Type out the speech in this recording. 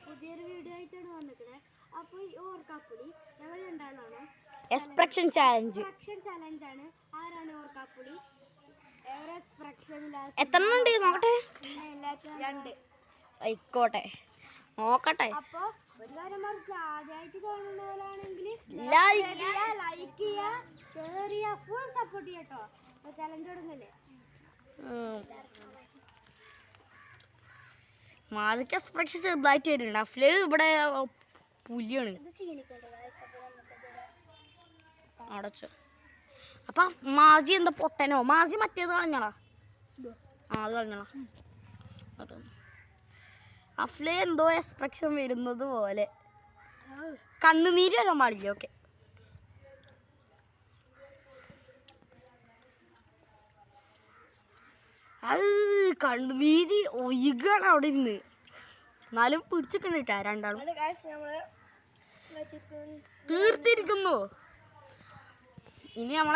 പുതിയൊരു വീഡിയോ ആയിട്ടാണ് വന്നിരിക്കുന്നത്. അപ്പോൾ ഈ ഓർക്കാപ്പുളി ഞങ്ങൾ രണ്ടാളാണ്. എക്സ്പ്രഷൻ ചാലഞ്ച് ആണ്. ആരാണ് ഓർക്കാപ്പുളി? എത്ര ഉണ്ട് നോക്കട്ടെ. 2 ആയിക്കോട്ടെ നോക്കട്ടെ. അപ്പോൾ ഒരു കാര്യം പറഞ്ഞാൽ ആദ്യമായിട്ട് കാണുന്നവരാണെങ്കിൽ ലൈക്ക് ചെയ്യുക, ഷെയർ ചെയ്യുക, ഫുൾ സപ്പോർട്ട് ചെയ്യുക കേട്ടോ. അപ്പോൾ ചലഞ്ച് തുടങ്ങല്ലേ? മാജിക് എക്സ്പ്രഷൻ ചെറുതായിട്ട് വരുന്നുണ്ട്. അഫ്ല് ഇവിടെ പുലിയാണ് അടച്ചു. അപ്പൊ മാജി എന്താ പൊട്ടനോ? മാജി മറ്റേത് കളഞ്ഞാളാ. അത് കളഞ്ഞാളാ. അഫ്ല് എന്തോ എക്സ്പ്രഷൻ വരുന്നത് പോലെ കണ്ണുനീര് വരാൻ പാടില്ല. ഓക്കെ, അത് കണ്ണുനീര് ഒഴുകാണ് അവിടെ ഇരുന്ന്. എന്നാലും പിടിച്ചിട്ടാ രണ്ടാളും തീർത്തിരിക്കുന്നു. ഇനി നമ്മളെ